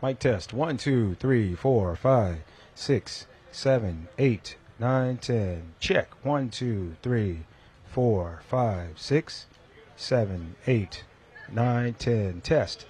Mic test. 1, 2, 3, 4, 5, 6, 7, 8, 9, 10. Check. 1, 2, 3, 4, 5, 6, 7, 8, 9, 10. Test.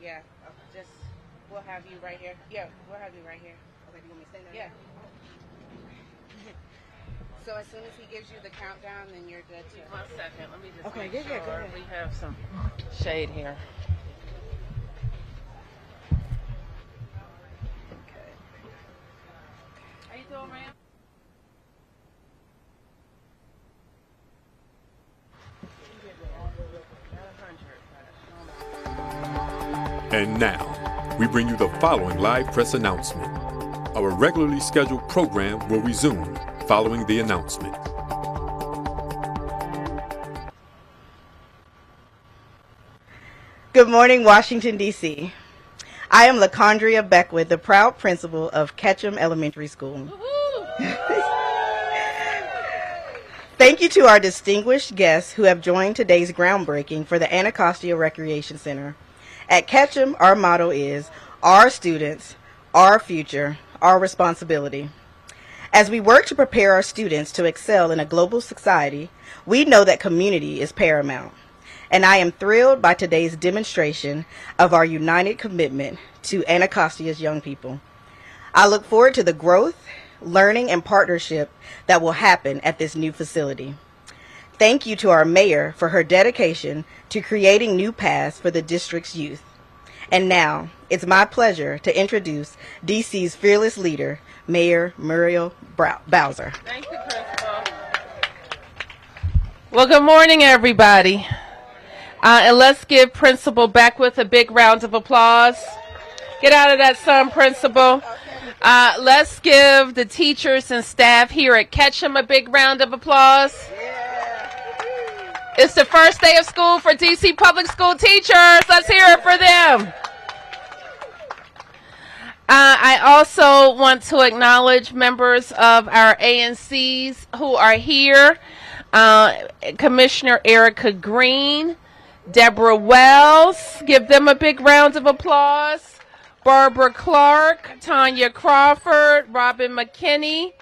Yeah, we'll have you right here. Yeah, we'll have you right here. Okay, do you want me to stand there? Yeah. So as soon as he gives you the countdown, then you're good to. 1 second. Let me just Okay, make yeah, sure go ahead. we have some shade here. Okay. How you doing, ma'am? And now, we bring you the following live press announcement. Our regularly scheduled program will resume following the announcement. Good morning, Washington, D.C. I am LaCondria Beckwith, the proud principal of Ketcham Elementary School. Thank you to our distinguished guests who have joined today's groundbreaking for the Anacostia Recreation Center. At Ketcham, our motto is, our students, our future, our responsibility. As we work to prepare our students to excel in a global society, we know that community is paramount. And I am thrilled by today's demonstration of our united commitment to Anacostia's young people. I look forward to the growth, learning, and partnership that will happen at this new facility. Thank you to our mayor for her dedication to creating new paths for the district's youth. And now, it's my pleasure to introduce DC's fearless leader, Mayor Muriel Bowser. Thank you, Principal. Well, good morning, everybody. And let's give Principal Beckwith a big round of applause. Get out of that sun, Principal. Let's give the teachers and staff here at Ketcham a big round of applause. It's the first day of school for DC Public School teachers. Let's hear it for them. I also want to acknowledge members of our ANCs who are here. Commissioner Erica Green, Deborah Wells, give them a big round of applause. Barbara Clark, Tanya Crawford, Robin McKinney.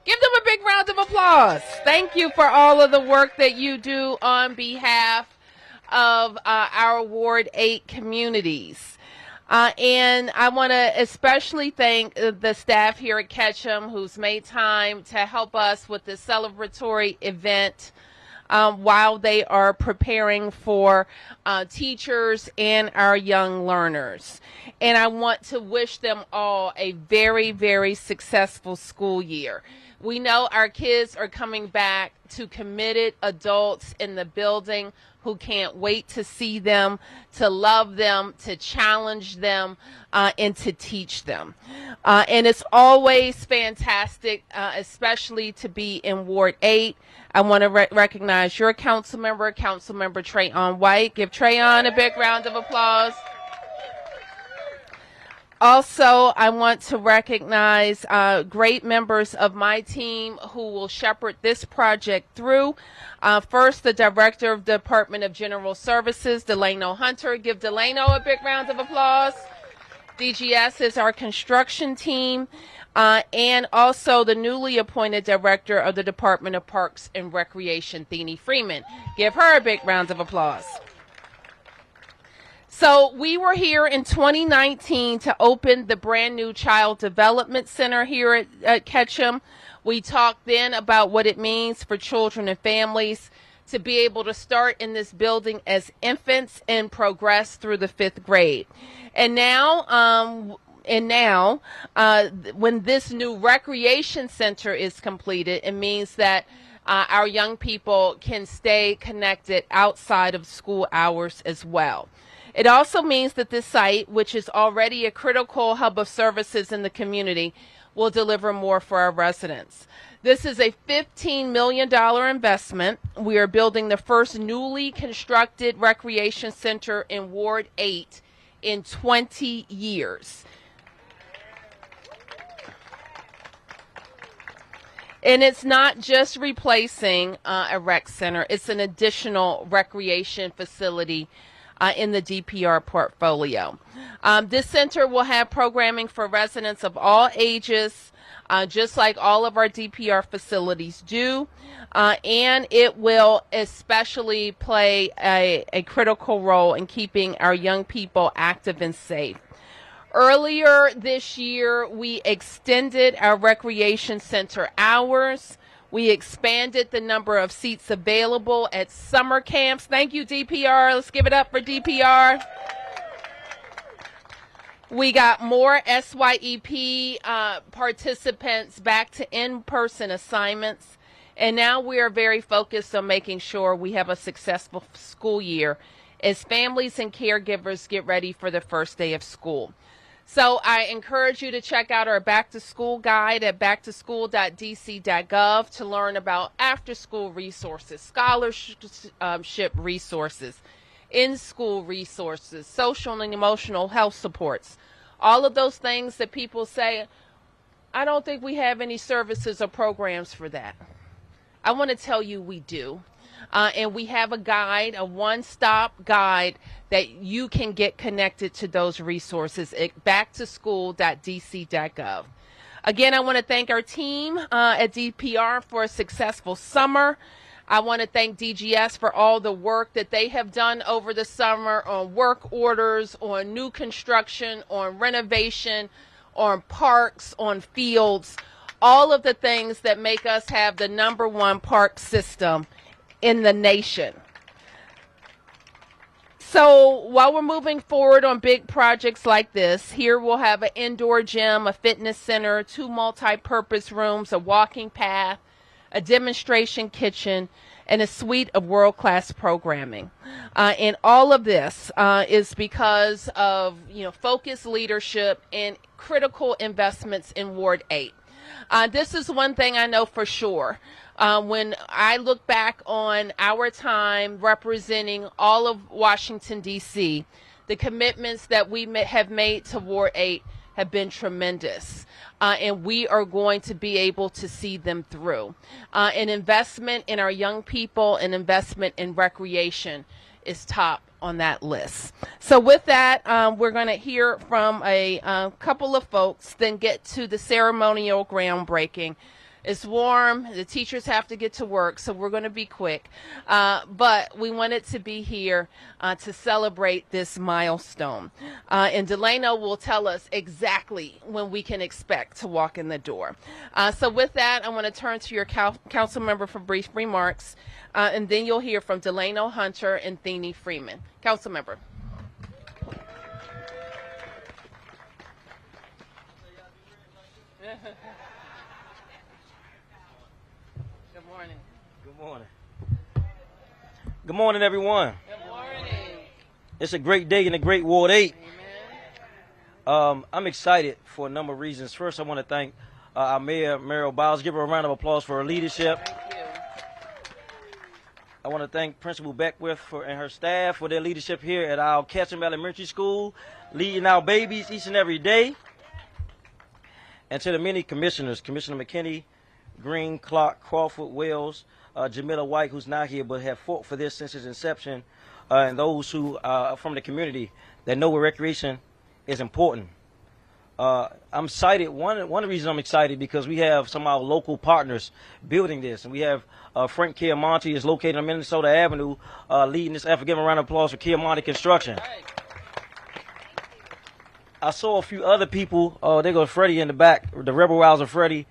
Give them a big round of applause. Thank you for all of the work that you do on behalf of our Ward 8 communities. And I want to especially thank the staff here at Ketcham who's made time to help us with this celebratory event while they are preparing for teachers and our young learners. And I want to wish them all a very, very successful school year. We know our kids are coming back to committed adults in the building who can't wait to see them, to love them, to challenge them, and to teach them. And it's always fantastic, especially to be in Ward 8. I want to recognize your council member, Councilmember Trayon White. Give Trayon a big round of applause. Also, I want to recognize great members of my team who will shepherd this project through. First, the Director of the Department of General Services, Delano Hunter. Give Delano a big round of applause. DGS is our construction team. And also the newly appointed Director of the Department of Parks and Recreation, Thenie Freeman. Give her a big round of applause. So we were here in 2019 to open the brand new Child Development Center here at Ketcham. We talked then about what it means for children and families to be able to start in this building as infants and progress through the 5th grade. And now, when this new recreation center is completed, it means that our young people can stay connected outside of school hours as well. It also means that this site, which is already a critical hub of services in the community, will deliver more for our residents. This is a $15 million investment. We are building the first newly constructed recreation center in Ward 8 in 20 years. And it's not just replacing a rec center. It's an additional recreation facility in the DPR portfolio. This center will have programming for residents of all ages, just like all of our DPR facilities do, and it will especially play a critical role in keeping our young people active and safe. Earlier this year, we extended our recreation center hours. We expanded the number of seats available at summer camps. Thank you, DPR. Let's give it up for DPR. We got more SYEP participants back to in-person assignments. And now we are very focused on making sure we have a successful school year as families and caregivers get ready for the first day of school. So I encourage you to check out our back-to-school guide at backtoschool.dc.gov to learn about after-school resources, scholarship resources, in-school resources, social and emotional health supports, all of those things that people say, I don't think we have any services or programs for that. I want to tell you we do. And we have a guide, a one-stop guide that you can get connected to those resources at backtoschool.dc.gov. Again, I want to thank our team at DPR for a successful summer. I want to thank DGS for all the work that they have done over the summer on work orders, on new construction, on renovation, on parks, on fields, all of the things that make us have the #1 park system in the nation. So while we're moving forward on big projects like this, here we'll have an indoor gym, a fitness center, 2 multi-purpose rooms, a walking path, a demonstration kitchen, and a suite of world-class programming. And all of this is because of focused leadership and critical investments in Ward 8. This is one thing I know for sure. When I look back on our time representing all of Washington, D.C., the commitments that we have made to Ward 8 have been tremendous. And we are going to be able to see them through. An investment in our young people, an investment in recreation is top on that list. So with that, we're going to hear from a couple of folks, then get to the ceremonial groundbreaking. It's warm. The teachers have to get to work, so we're going to be quick. But we wanted to be here to celebrate this milestone. And Delano will tell us exactly when we can expect to walk in the door. So with that, I want to turn to your council member for brief remarks, and then you'll hear from Delano Hunter and Thenie Freeman. Council member. Good morning. Good morning. Good morning, everyone. Good morning. It's a great day in the great Ward 8. Amen. I'm excited for a number of reasons. First, I want to thank our mayor, Muriel Bowser. Give her a round of applause for her leadership. Thank you. I want to thank Principal Beckwith and her staff for their leadership here at our Ketcham Elementary School, leading our babies each and every day. And to the many commissioners, Commissioner McKinney, Green, Clark, Crawford, Wells, Jamila White, who's not here but have fought for this since its inception, and those who are from the community that know where recreation is important. I'm excited. One of the reasons I'm excited because we have some of our local partners building this, and we have Frank Chiamonte is located on Minnesota Avenue, leading this effort. Give him a round of applause for Chiamonte Construction. I saw a few other people. There goes Freddie in the back, the Rebel Rouser Freddie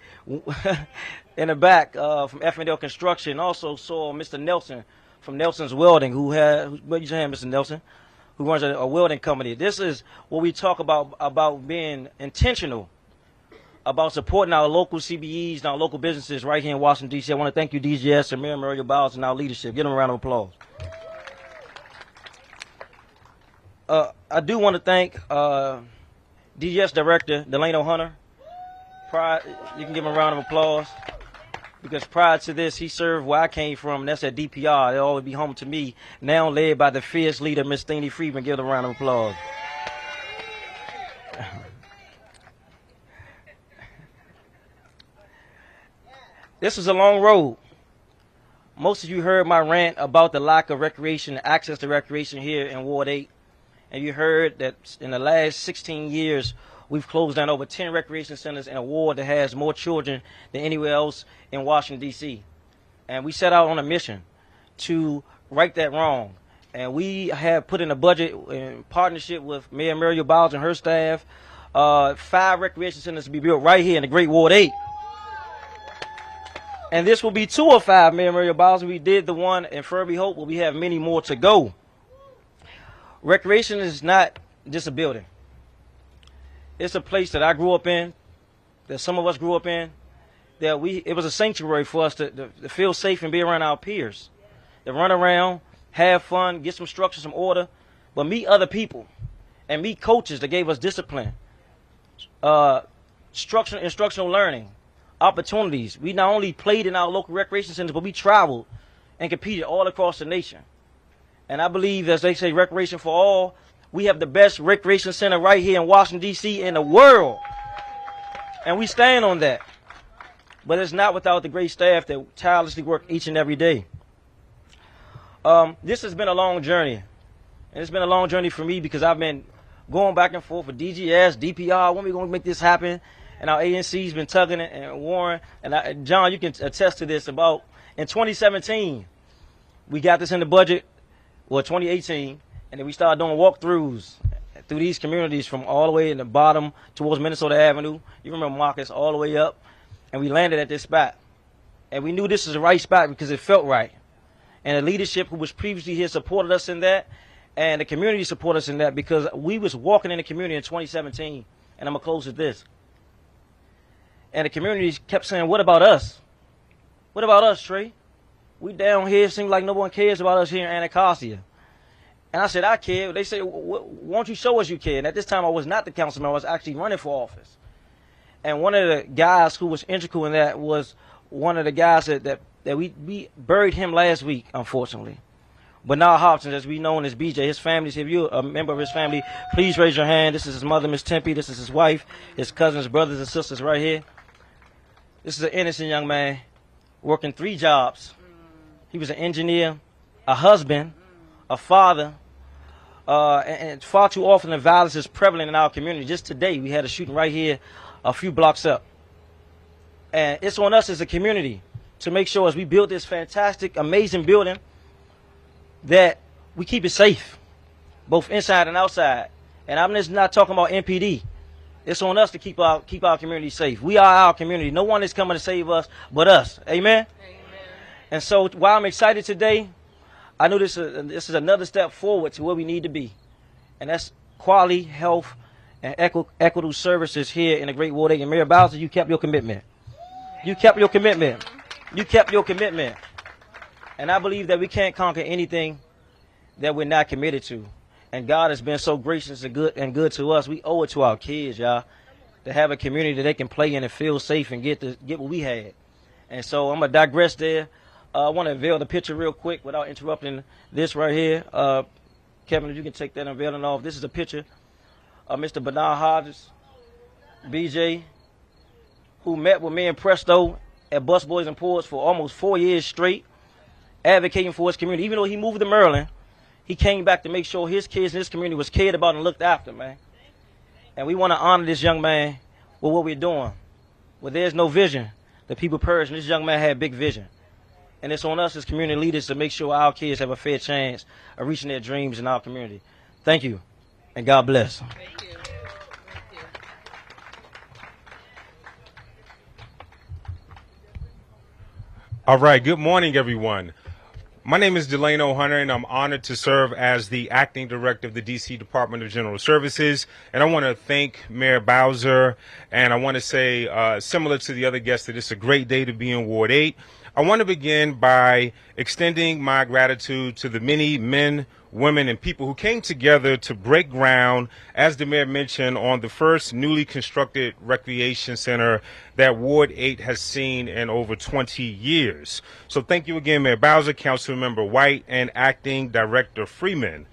in the back from F&L Construction. Also saw Mr. Nelson from Nelson's Welding, who raise your hand, Mr. Nelson, who runs a welding company. This is what we talk about being intentional, about supporting our local CBEs and our local businesses right here in Washington, D.C. I want to thank you, DGS, and Mayor Muriel Bowser, and our leadership. Give them a round of applause. I do want to thank DGS Director Delano Hunter. You can give him a round of applause. Because prior to this, he served where I came from, and that's at DPR. It'll always be home to me. Now led by the fierce leader, Miss Thenie Freeman. Give her a round of applause. This was a long road. most of you heard my rant about the lack of recreation, access to recreation here in Ward 8. And you heard that in the last 16 years, we've closed down over 10 recreation centers in a ward that has more children than anywhere else in Washington, D.C. And we set out on a mission to right that wrong. And we have put in a budget in partnership with Mayor Muriel Bowser and her staff, 5 recreation centers to be built right here in the Great Ward 8. And this will be 2 of 5, Mayor Muriel Bowser. We did the one in Furby Hope, but we have many more to go. Recreation is not just a building. It's a place that I grew up in, that some of us grew up in, that it was a sanctuary for us to feel safe and be around our peers, to run around, have fun, get some structure, some order, but meet other people and meet coaches that gave us discipline, instructional learning, opportunities. We not only played in our local recreation centers, but we traveled and competed all across the nation. And I believe, as they say, recreation for all, we have the best recreation center right here in Washington, D.C. in the world. And we stand on that. But it's not without the great staff that tirelessly work each and every day. This has been a long journey. And it's been a long journey for me because I've been going back and forth with DGS, DPR, when are we going to make this happen? And our ANC's been tugging it, and Warren, and John, you can attest to this. About in 2017, we got this in the budget, well, 2018, and then we started doing walkthroughs through these communities from all the way in the bottom towards Minnesota Avenue. You remember Marcus, all the way up, and we landed at this spot. And we knew this was the right spot because it felt right. And the leadership who was previously here supported us in that, and the community supported us in that because we was walking in the community in 2017, and I'm going to close with this. And the community kept saying, what about us? What about us, Trey? We down here, it seems like no one cares about us here in Anacostia. And I said, I care. They said, won't you show us you care? And at this time, I was not the councilman. I was actually running for office. And one of the guys who was integral in that was one of the guys that we buried him last week, unfortunately. Bernard Hobson, as we know as BJ, his family, if you're a member of his family, please raise your hand. This is his mother, Miss Tempe. This is his wife, his cousins, brothers, and sisters right here. This is an innocent young man working 3 jobs. He was an engineer, a husband, a father, and far too often the violence is prevalent in our community. Just today, we had a shooting right here a few blocks up. And it's on us as a community to make sure as we build this fantastic, amazing building that we keep it safe, both inside and outside. And I'm just not talking about MPD. It's on us to keep our community safe. We are our community. No one is coming to save us but us. Amen? Amen. And so while I'm excited today, I know this is another step forward to where we need to be. And that's quality, health, and equitable services here in the Great Ward 8. And Mayor Bowser, you kept your commitment. You kept your commitment. You kept your commitment. And I believe that we can't conquer anything that we're not committed to. And God has been so gracious and good to us. We owe it to our kids, y'all, to have a community that they can play in and feel safe and get what we had. And so I'm going to digress there. I want to unveil the picture real quick without interrupting this right here. Kevin, if you can take that unveiling off. This is a picture of Mr. Bernard Hodges, BJ, who met with me and Presto at Bus Boys and Ports for almost 4 years straight, advocating for his community. Even though he moved to Maryland, he came back to make sure his kids and his community was cared about and looked after, man. And we want to honor this young man with what we're doing. Where there's no vision, the people perish, and this young man had big vision. And it's on us as community leaders to make sure our kids have a fair chance of reaching their dreams in our community. Thank you, and God bless. Thank you. All right, good morning, everyone. My name is Delano Hunter, and I'm honored to serve as the acting director of the D.C. Department of General Services. And I want to thank Mayor Bowser, and I want to say, similar to the other guests, that it's a great day to be in Ward 8. I want to begin by extending my gratitude to the many men, women, and people who came together to break ground, as the mayor mentioned, on the first newly constructed recreation center that Ward 8 has seen in over 20 years. So thank you again, Mayor Bowser, Councilmember White, and Acting Director Freeman.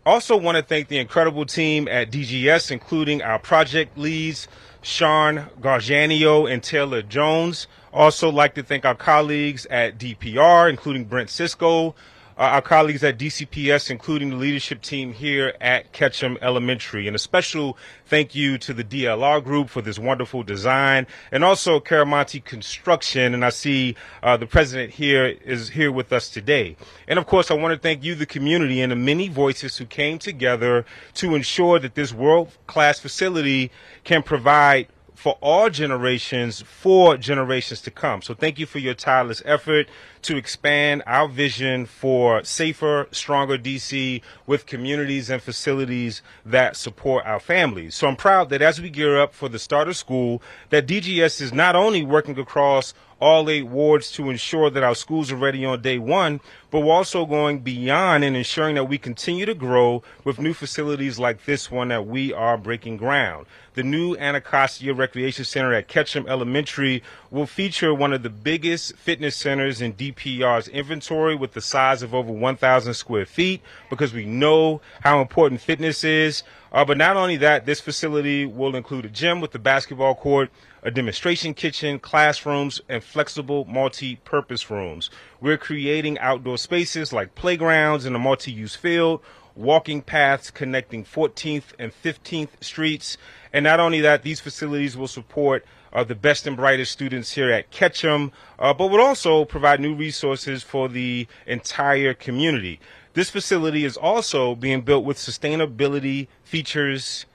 Also want to thank the incredible team at DGS, including our project leads, Sean Garjanio and Taylor Jones. Also like to thank our colleagues at DPR, including Brent Cisco, our colleagues at DCPS, including the leadership team here at Ketcham Elementary. And a special thank you to the DLR group for this wonderful design, and also Caramonte Construction. And I see the president here is here with us today. And of course, I want to thank you, the community, and the many voices who came together to ensure that this world-class facility can provide for all generations, for generations to come. So thank you for your tireless effort to expand our vision for safer, stronger DC with communities and facilities that support our families. So I'm proud that as we gear up for the start of school, that DGS is not only working across all 8 wards to ensure that our schools are ready on day one, but we're also going beyond and ensuring that we continue to grow with new facilities like this one that we are breaking ground. The new Anacostia Recreation Center at Ketcham Elementary will feature one of the biggest fitness centers in DPR's inventory, with the size of over 1,000 square feet, because we know how important fitness is. But not only that, this facility will include a gym with a basketball court, a demonstration kitchen, classrooms, and flexible multi-purpose rooms. We're creating outdoor spaces like playgrounds in a multi-use field, walking paths connecting 14th and 15th Streets. And not only that, these facilities will support the best and brightest students here at Ketcham, but will also provide new resources for the entire community. This facility is also being built with sustainability features.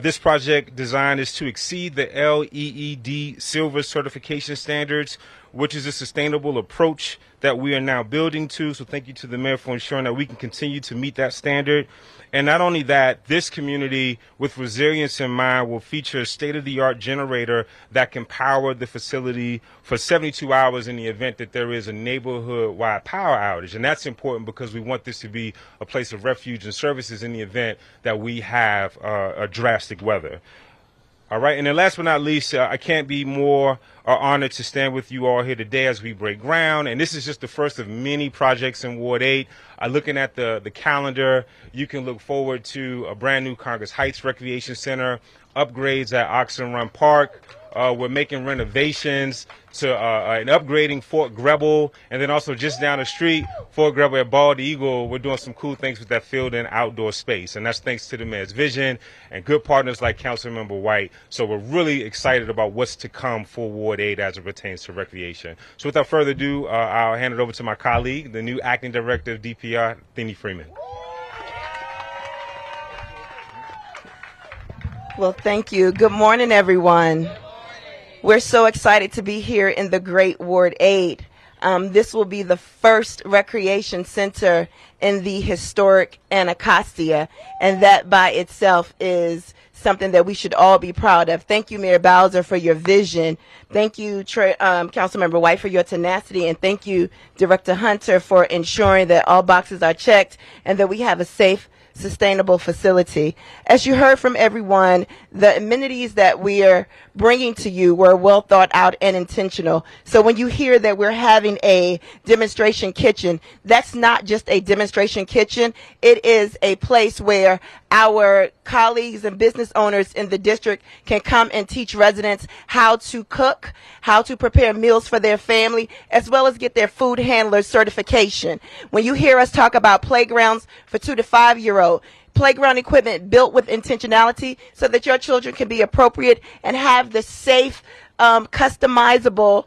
This project design is to exceed the LEED Silver certification standards, which is a sustainable approach that we are now building to. So thank you to the mayor for ensuring that we can continue to meet that standard. And not only that, this community, with resilience in mind, will feature a state-of-the-art generator that can power the facility for 72 hours in the event that there is a neighborhood-wide power outage. And that's important because we want this to be a place of refuge and services in the event that we have a drastic weather. All right, and then last but not least, I can't be more honored to stand with you all here today as we break ground. And this is just the first of many projects in Ward 8. Looking at the calendar, you can look forward to a brand new Congress Heights Recreation Center, upgrades at Oxen Run Park. We're making renovations to and upgrading Fort Greble, and then also just down the street, Fort Greble at Bald Eagle, we're doing some cool things with that field and outdoor space, and that's thanks to the mayor's vision and good partners like Councilmember White. So we're really excited about what's to come for Ward 8 as it pertains to recreation. So without further ado, I'll hand it over to my colleague, the new acting director of DPR, Thinney Freeman. Well, thank you. Good morning, everyone. We're so excited to be here in the great Ward 8. This will be the first recreation center in the historic Anacostia, and that by itself is something that we should all be proud of. Thank you, Mayor Bowser, for your vision. Thank you, Councilmember White, for your tenacity, and thank you, Director Hunter, for ensuring that all boxes are checked and that we have a safe, sustainable facility. As you heard from everyone, the amenities that we are bringing to you were well thought out and intentional. So when you hear that we're having a demonstration kitchen, that's not just a demonstration kitchen. It is a place where our colleagues and business owners in the district can come and teach residents how to cook, how to prepare meals for their family, as well as get their food handler certification. When you hear us talk about playgrounds for 2 to 5-year-old, playground equipment built with intentionality so that your children can be appropriate and have the safe, customizable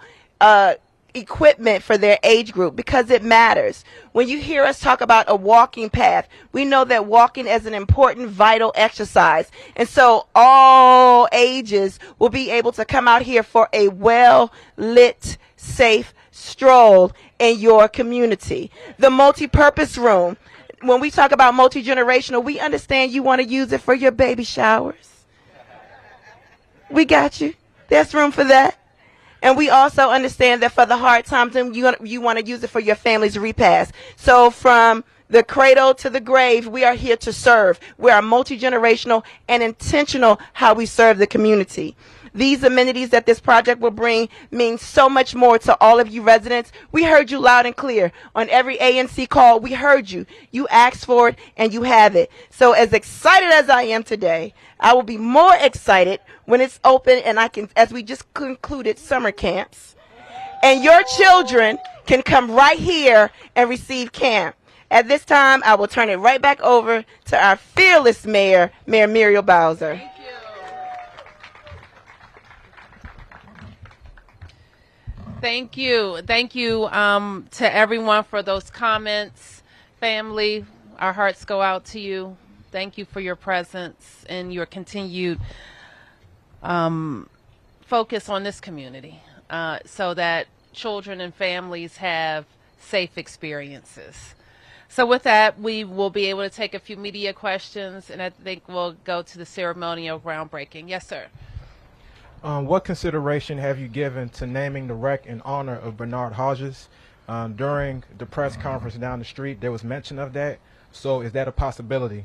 equipment for their age group, because it matters. When you hear us talk about a walking path, we know that walking is an important, vital exercise. And so all ages will be able to come out here for a well-lit, safe stroll in your community. The multi-purpose room. When we talk about multi-generational, we understand you want to use it for your baby showers. We got you. There's room for that. And we also understand that for the hard times, and you want to use it for your family's repast. So from the cradle to the grave, we are here to serve. We are multi-generational and intentional how we serve the community. These amenities that this project will bring mean so much more to all of you residents. We heard you loud and clear. On every ANC call, we heard you. You asked for it, and you have it. So as excited as I am today, I will be more excited when it's open and as we just concluded summer camps, and your children can come right here and receive camp. At this time, I will turn it right back over to our fearless mayor, Mayor Muriel Bowser. Thank you. Thank you to everyone for those comments. Family, our hearts go out to you. Thank you for your presence and your continued focus on this community so that children and families have safe experiences. So with that, we will be able to take a few media questions, and I think we'll go to the ceremonial groundbreaking. Yes, sir. What consideration have you given to naming the wreck in honor of Bernard Hodges? During the press conference down the street, there was mention of that. So is that a possibility?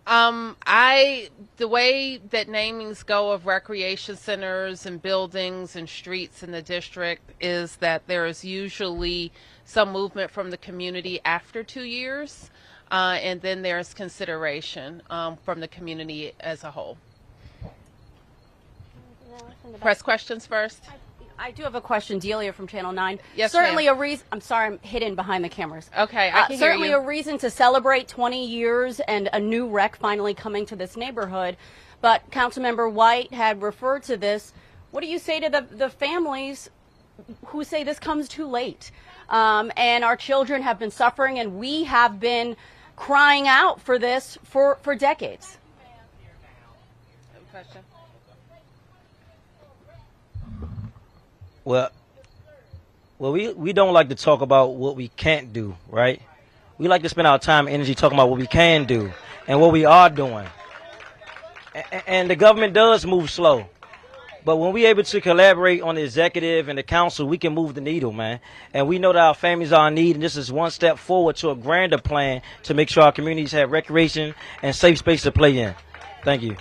The way that namings go of recreation centers and buildings and streets in the district is that there is usually some movement from the community after 2 years, and then there's consideration from the community as a whole. Press questions first. I do have a question, Delia from Channel 9. Yes, certainly ma'am. a reason. I'm sorry, I'm hidden behind the cameras. Okay, I can certainly hear you. a reason to celebrate 20 years and a new rec finally coming to this neighborhood. But Councilmember White had referred to this. What do you say to the families who say this comes too late? And our children have been suffering, and we have been crying out for this for decades. Question. Well, we don't like to talk about what we can't do, right? We like to spend our time and energy talking about what we can do and what we are doing. And the government does move slow. But when we're able to collaborate on the executive and the council, we can move the needle, man. And we know that our families are in need, and this is one step forward to a grander plan to make sure our communities have recreation and safe space to play in. Thank you.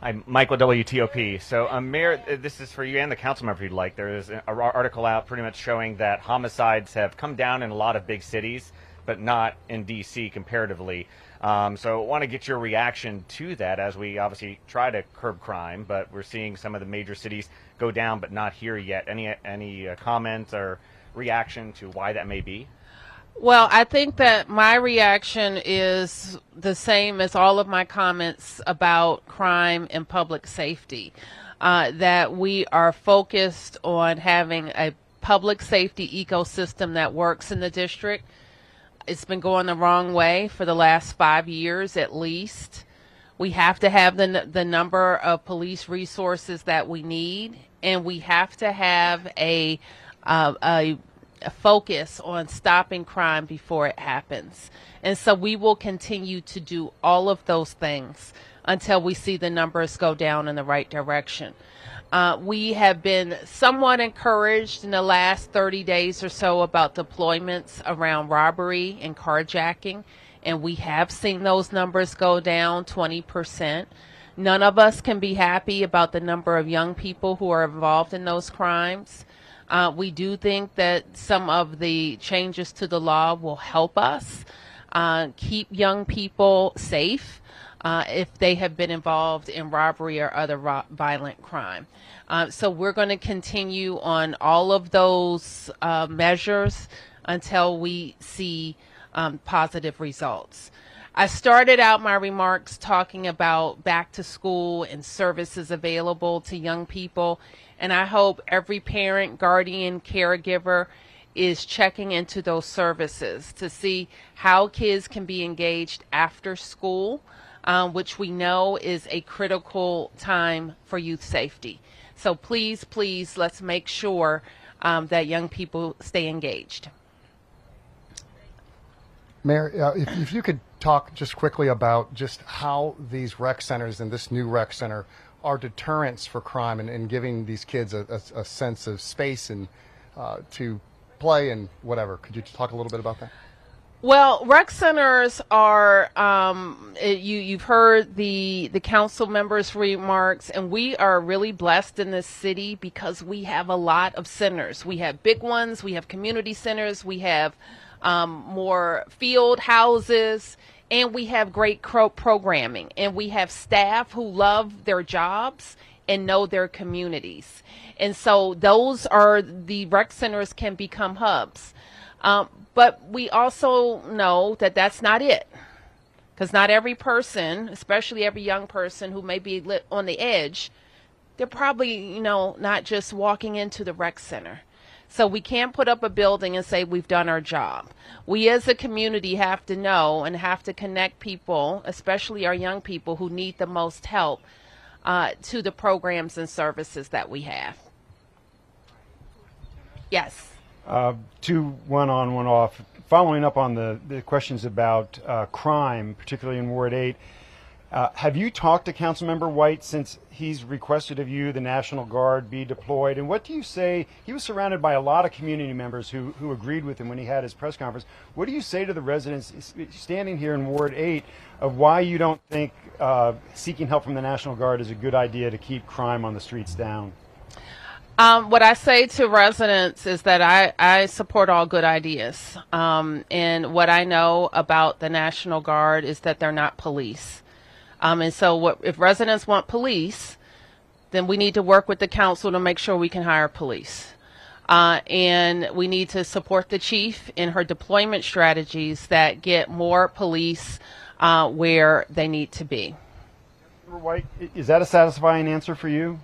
I'm Michael WTOP. So, Mayor, this is for you and the council member if you'd like. There is an article out pretty much showing that homicides have come down in a lot of big cities, but not in D.C. comparatively. So I want to get your reaction to that as we obviously try to curb crime, but we're seeing some of the major cities go down, but not here yet. Any comments or reaction to why that may be? Well, I think that my reaction is the same as all of my comments about crime and public safety, that we are focused on having a public safety ecosystem that works in the district. It's been going the wrong way for the last 5 years at least. We have to have the number of police resources that we need, and we have to have a focus on stopping crime before it happens. And so we will continue to do all of those things until we see the numbers go down in the right direction. We have been somewhat encouraged in the last 30 days or so about deployments around robbery and carjacking, and we have seen those numbers go down 20%. None of us can be happy about the number of young people who are involved in those crimes. We do think that some of the changes to the law will help us keep young people safe if they have been involved in robbery or other violent crime. So we're going to continue on all of those measures until we see positive results. I started out my remarks talking about back to school and services available to young people, and I hope every parent, guardian, caregiver is checking into those services to see how kids can be engaged after school, which we know is a critical time for youth safety. So please, please, let's make sure that young people stay engaged. Mayor, if you could talk just quickly about just how these rec centers and this new rec center are deterrents for crime and giving these kids a sense of space and to play and whatever. Could you talk a little bit about that? Well, rec centers are, you've heard the council members' remarks, and we are really blessed in this city because we have a lot of centers. We have big ones, we have community centers, we have more field houses, and we have great programming, and we have staff who love their jobs and know their communities. And so those are the rec centers can become hubs. But we also know that that's not it, because not every person, especially every young person who may be on the edge, they're probably, not just walking into the rec center. So we can't put up a building and say we've done our job. We as a community have to know and have to connect people, especially our young people who need the most help, to the programs and services that we have. Yes. Two, one on, one off. Following up on the questions about crime, particularly in Ward 8, have you talked to Councilmember White since he's requested of you the National Guard be deployed? And what do you say? He was surrounded by a lot of community members who agreed with him when he had his press conference. What do you say to the residents standing here in Ward 8 of why you don't think seeking help from the National Guard is a good idea to keep crime on the streets down? What I say to residents is that I support all good ideas. And what I know about the National Guard is that they're not police. And so if residents want police, then we need to work with the council to make sure we can hire police. And we need to support the chief in her deployment strategies that get more police where they need to be. Councilmember White, is that a satisfying answer for you?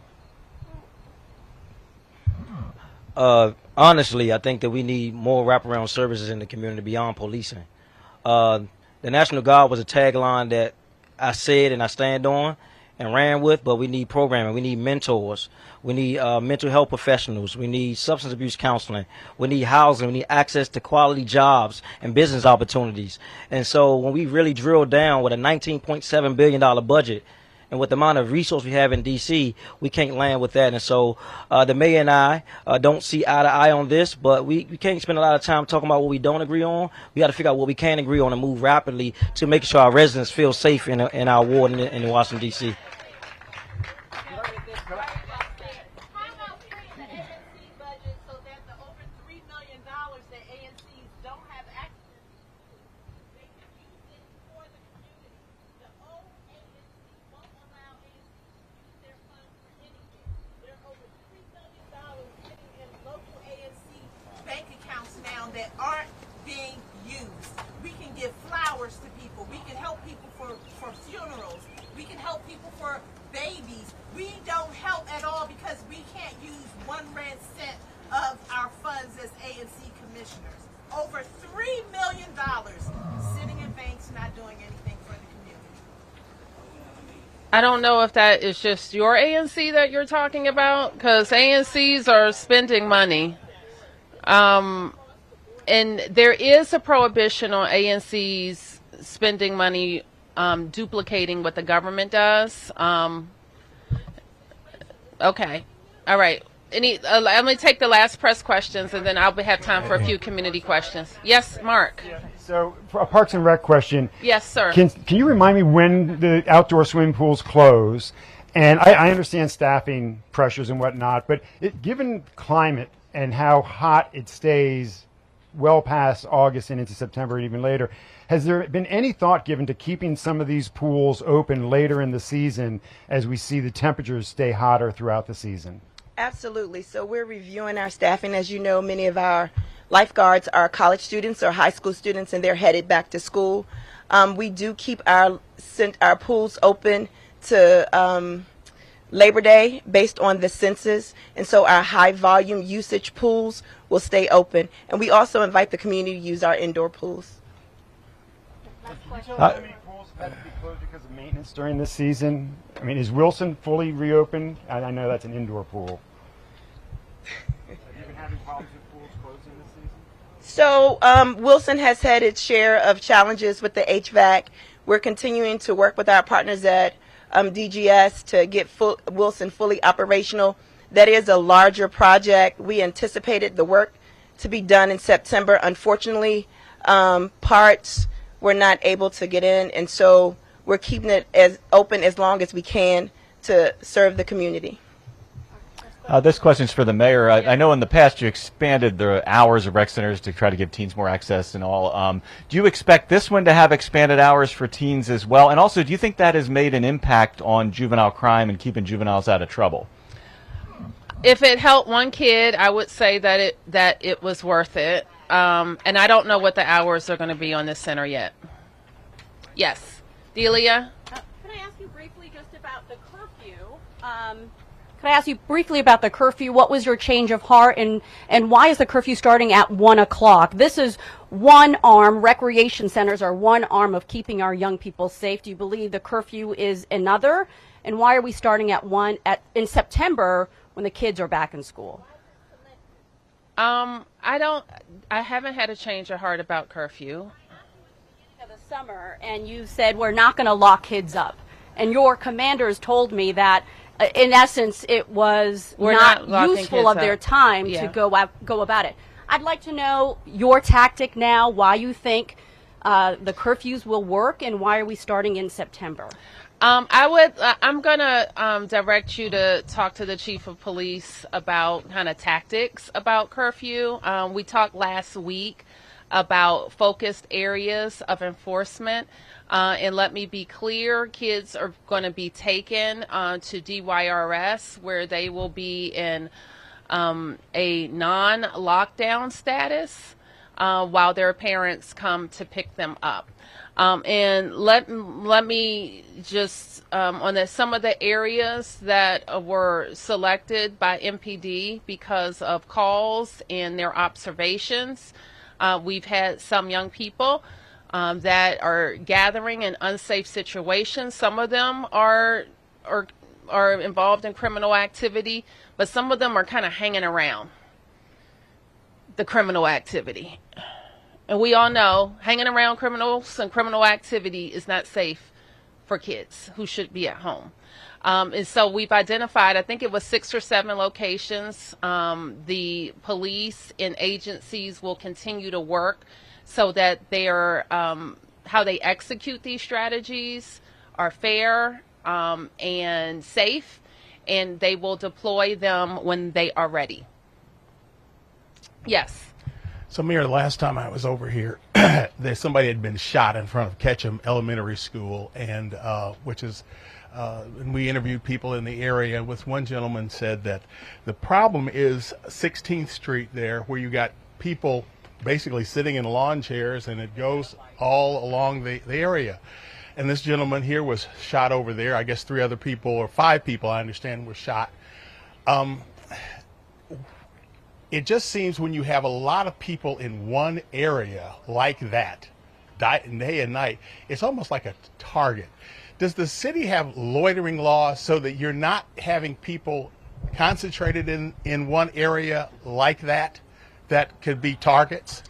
Honestly, I think that we need more wraparound services in the community beyond policing. The National Guard was a tagline that I said and I stand on and ran with, but we need programming. We need mentors. We need mental health professionals. We need substance abuse counseling. We need housing. We need access to quality jobs and business opportunities. And so when we really drill down with a $19.7 billion budget, and with the amount of resource we have in D.C., we can't land with that. And so the mayor and I don't see eye to eye on this, but we can't spend a lot of time talking about what we don't agree on. We got to figure out what we can agree on and move rapidly to make sure our residents feel safe in our ward in Washington, D.C. that aren't being used. We can give flowers to people. We can help people for funerals. We can help people for babies. We don't help at all because we can't use 1 red cent of our funds as ANC commissioners. Over $3 million sitting in banks not doing anything for the community. I don't know if that is just your ANC that you're talking about, because ANCs are spending money. And there is a prohibition on ANCs spending money duplicating what the government does. Okay. All right. Let me take the last press questions, and then I'll have time for a few community questions. Yes, Mark. Yeah. So, for a Parks and Rec question. Yes, sir. Can you remind me when the outdoor swimming pools close? And I understand staffing pressures and whatnot, but given climate and how hot it stays well past August and into September and even later, has there been any thought given to keeping some of these pools open later in the season as we see the temperatures stay hotter throughout the season? Absolutely. So we're reviewing our staffing. As you know, many of our lifeguards are college students or high school students, and they're headed back to school. We do keep our pools open to Labor Day based on the census, and so our high volume usage pools will stay open. And we also invite the community to use our indoor pools. How many pools have had to be closed because of maintenance during this season? I mean, is Wilson fully reopened? I know that's an indoor pool. Have you been having problems with pools closing this season? So Wilson has had its share of challenges with the HVAC. We're continuing to work with our partners at DGS to get Wilson fully operational. That is a larger project. We anticipated the work to be done in September. Unfortunately, parts were not able to get in, and so we're keeping it as open as long as we can to serve the community. This question's for the mayor. I know in the past you expanded the hours of rec centers to try to give teens more access and all. Do you expect this one to have expanded hours for teens as well? And also, do you think that has made an impact on juvenile crime and keeping juveniles out of trouble? If it helped one kid, I would say that it was worth it. And I don't know what the hours are going to be on this center yet. Yes, Delia. Can I ask you briefly just about the curfew? Could I ask you briefly about the curfew? What was your change of heart, and why is the curfew starting at 1 o'clock? This is one arm. Recreation centers are one arm of keeping our young people safe. Do you believe the curfew is another? And why are we starting at 1 in September when the kids are back in school? I haven't had a change of heart about curfew. Of the summer, and you said we're not going to lock kids up, and your commanders told me that in essence it was not useful of their time to go about it. I'd like to know your tactic now, why you think the curfews will work, and why are we starting in September? I'm gonna direct you to talk to the chief of police about kind of tactics about curfew. We talked last week about focused areas of enforcement. And let me be clear, kids are going to be taken to DYRS, where they will be in a non-lockdown status while their parents come to pick them up. And let me just, on some of the areas that were selected by MPD because of calls and their observations, we've had some young people that are gathering in unsafe situations. Some of them are involved in criminal activity, but some of them are kind of hanging around the criminal activity. And we all know hanging around criminals and criminal activity is not safe for kids who should be at home. And so we've identified, I think it was 6 or 7 locations. The police and agencies will continue to work so that their how they execute these strategies are fair and safe, and they will deploy them when they are ready. Yes. So, Mayor, the last time I was over here, somebody had been shot in front of Ketcham Elementary School, and and we interviewed people in the area. With one gentleman said that the problem is 16th Street there, where you got people basically sitting in lawn chairs, and it goes all along the area. And this gentleman here was shot over there. I guess 3 other people, or 5 people, I understand, were shot. It just seems when you have a lot of people in one area like that, day and night, it's almost like a target. Does the city have loitering laws so that you're not having people concentrated in one area like that could be targets?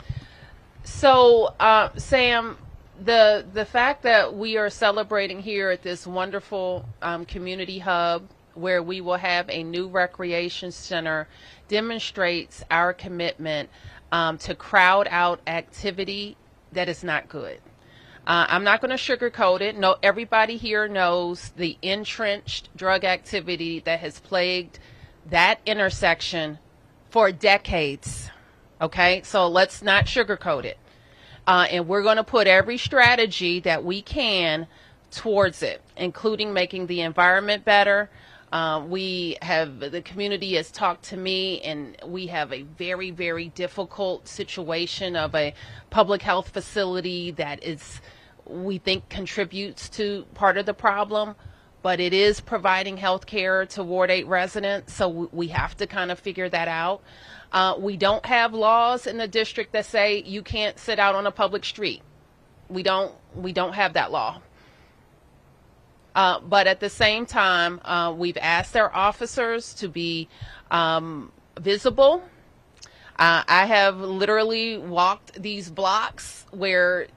So, Sam, the fact that we are celebrating here at this wonderful community hub where we will have a new recreation center demonstrates our commitment to crowd out activity that is not good. I'm not going to sugarcoat it. No, everybody here knows the entrenched drug activity that has plagued that intersection for decades. Okay, so let's not sugarcoat it. And we're going to put every strategy that we can towards it, including making the environment better. The community has talked to me, and we have a very, very difficult situation of a public health facility that we think contributes to part of the problem, but it is providing health care to Ward 8 residents, so we have to kind of figure that out. We don't have laws in the district that say you can't sit out on a public street. We don't have that law. But at the same time, we've asked our officers to be visible. I have literally walked these blocks where,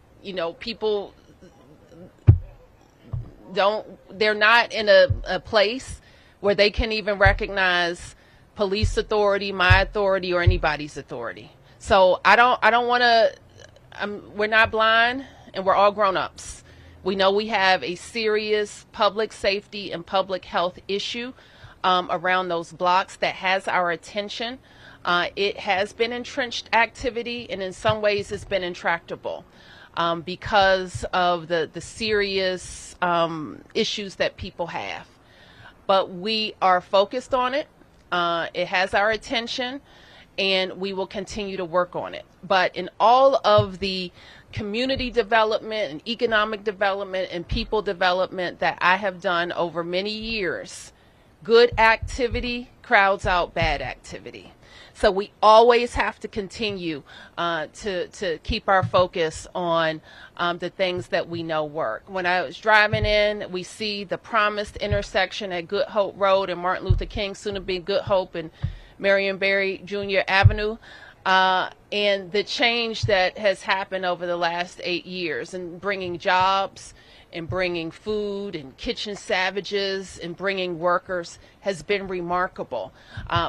people they're not in a place where they can even recognize police authority, my authority, or anybody's authority. So I don't want to. We're not blind, and we're all grown-ups. We know we have a serious public safety and public health issue around those blocks that has our attention. It has been entrenched activity, and in some ways it's been intractable because of the serious issues that people have. But we are focused on it. It has our attention, and we will continue to work on it. But in all of the community development and economic development and people development that I have done over many years, good activity crowds out bad activity. So we always have to continue to keep our focus on the things that we know work. When I was driving in, we see the promised intersection at Good Hope Road and Martin Luther King, soon to be Good Hope and Marion Barry Jr. Avenue, and the change that has happened over the last 8 years and bringing jobs and bringing food and kitchen savages and bringing workers has been remarkable.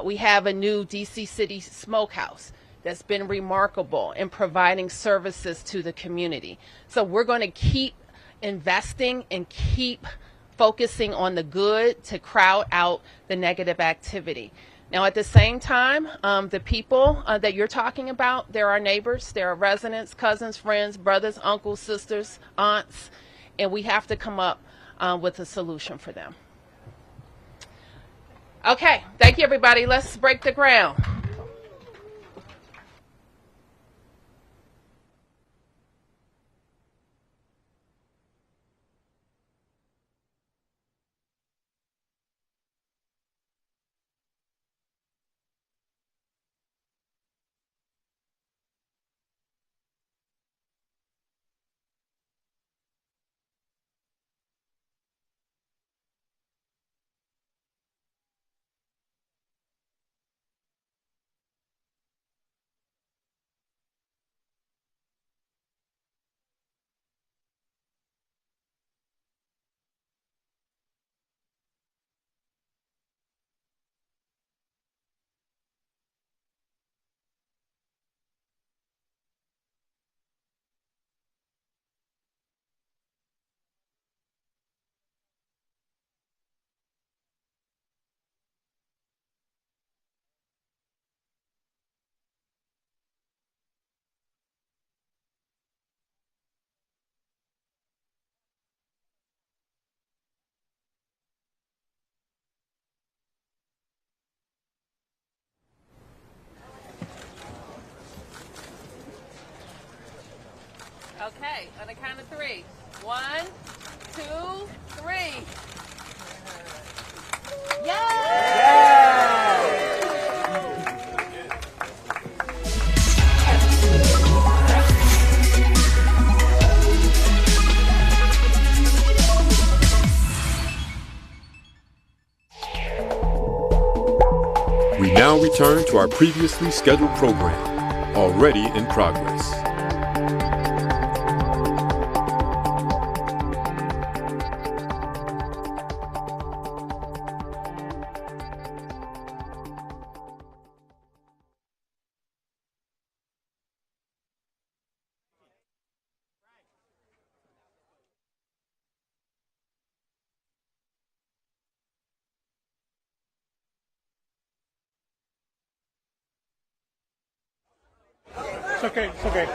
We have a new DC City smokehouse that's been remarkable in providing services to the community. So we're going to keep investing and keep focusing on the good to crowd out the negative activity. Now, at the same time, the people that you're talking about, they're our neighbors, they're our residents, cousins, friends, brothers, uncles, sisters, aunts, and we have to come up with a solution for them. Okay, thank you, everybody. Let's break the ground. Okay, on the count of three. 1, 2, 3. We now return to our previously scheduled program, already in progress. It's okay. It's okay.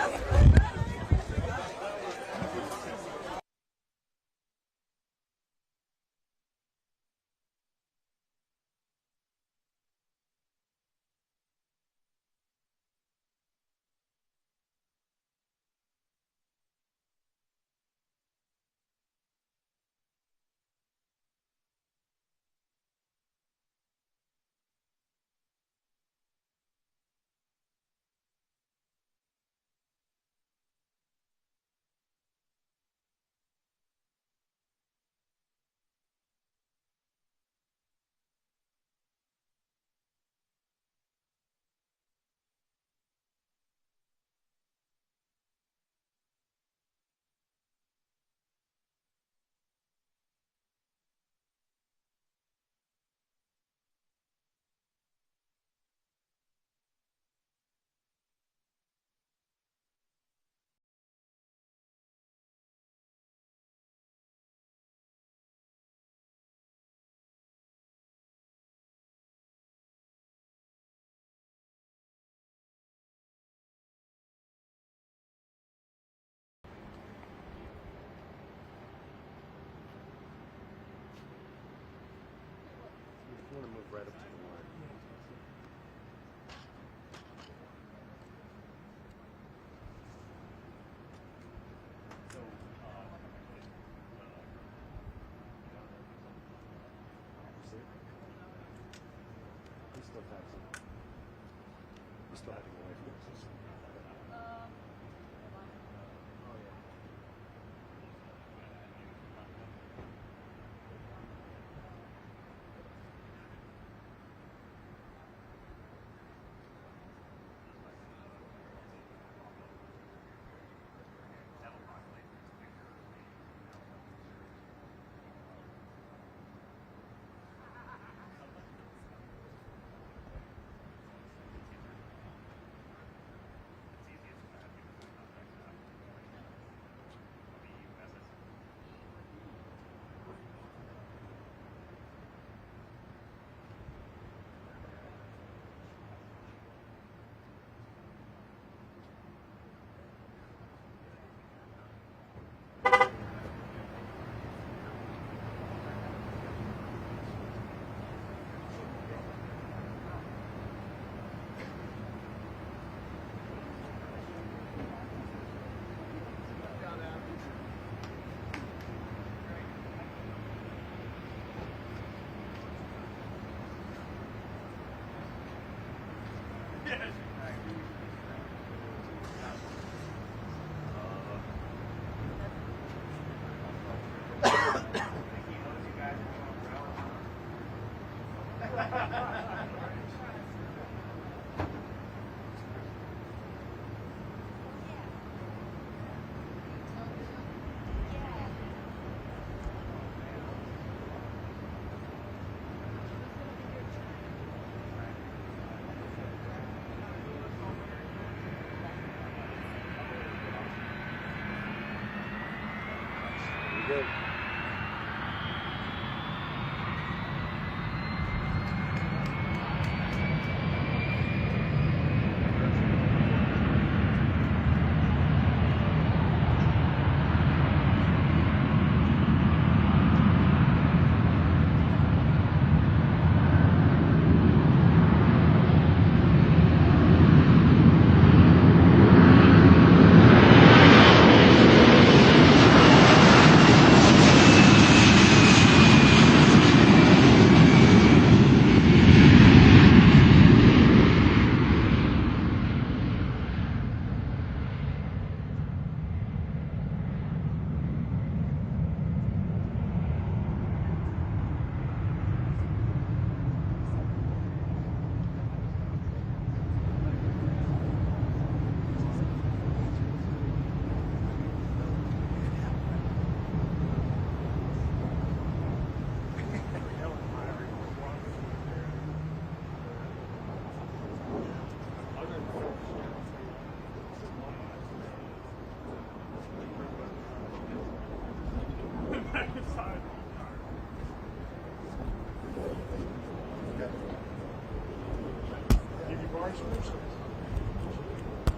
right up to the line. We still have to go away from this. Good.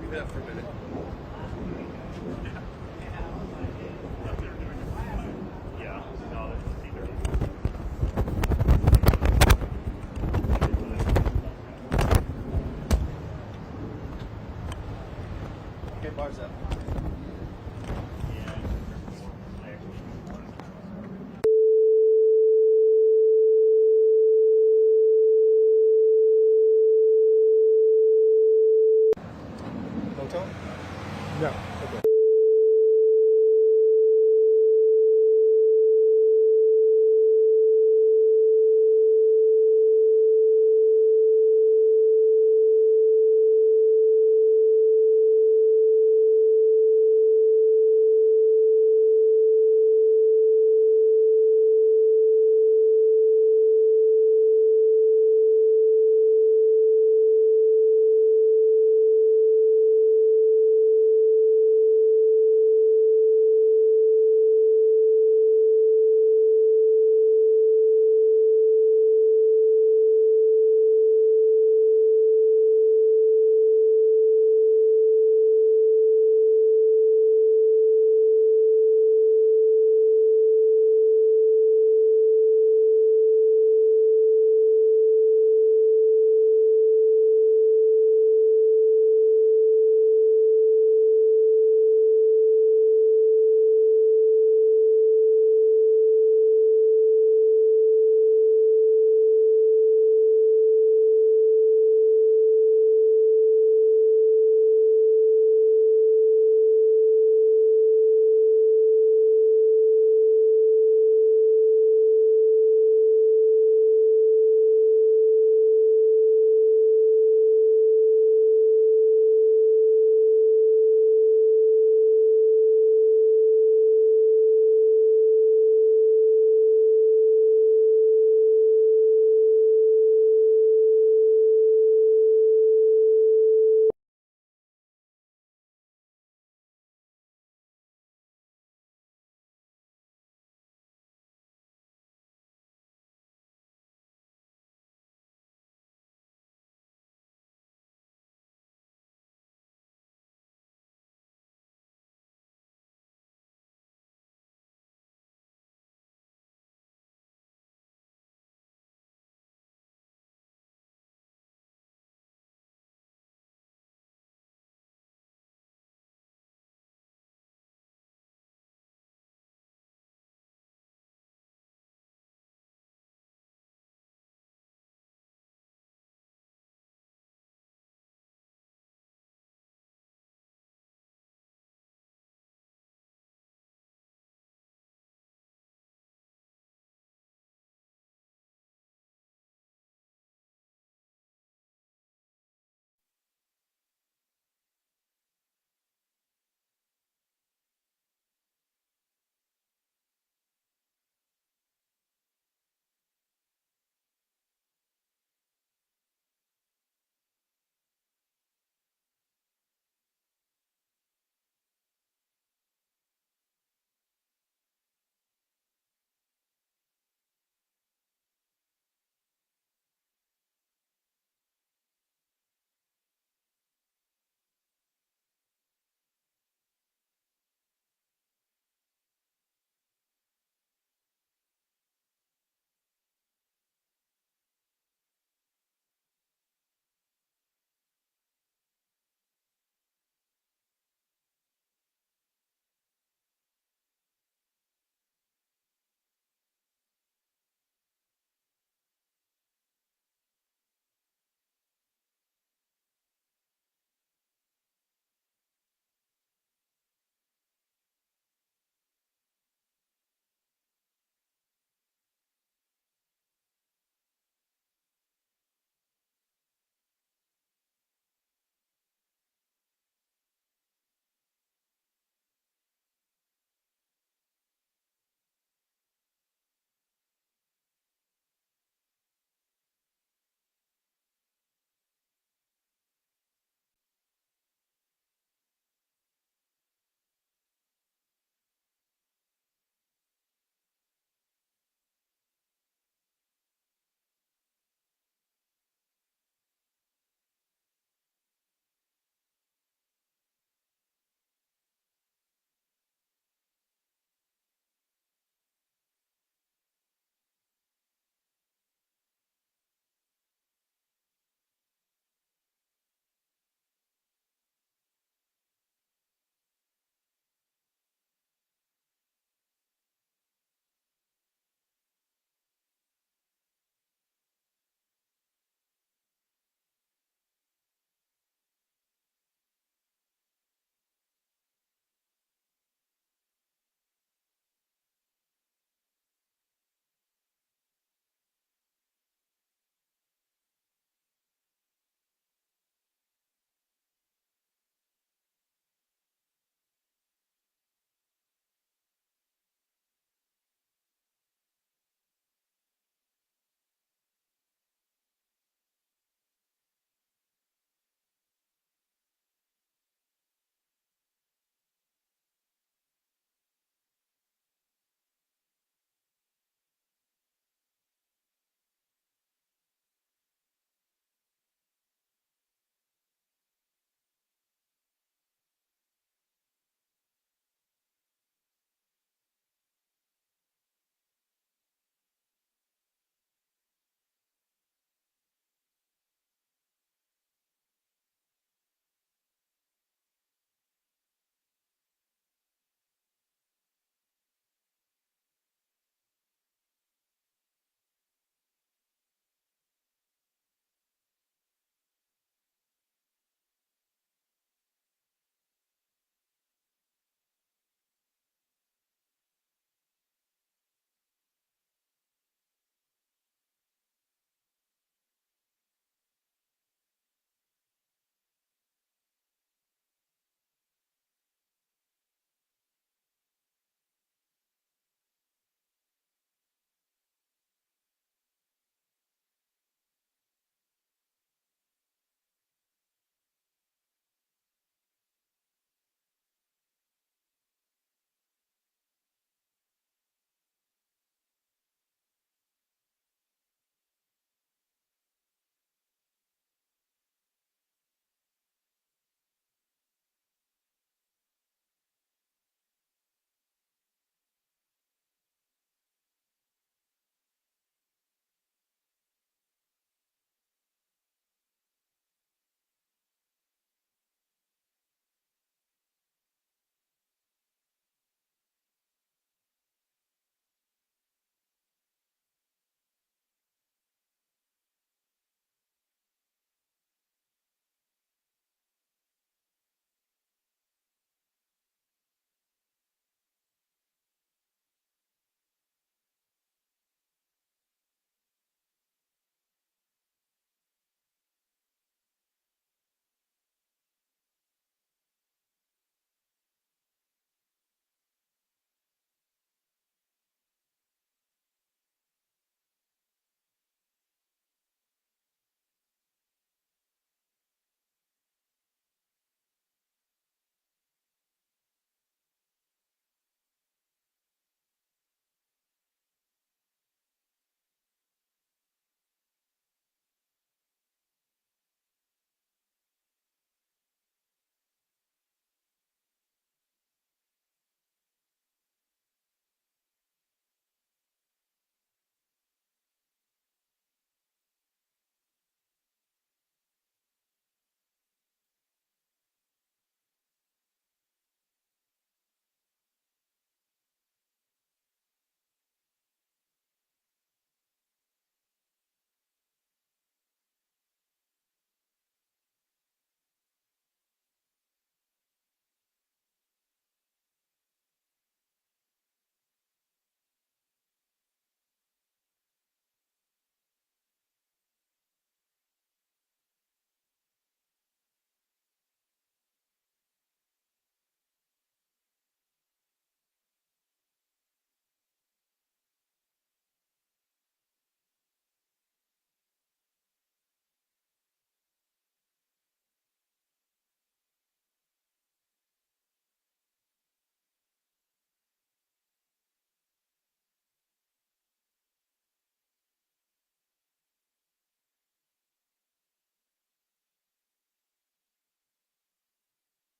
Leave that for a minute. Yeah, no, that's either. Okay, bars up.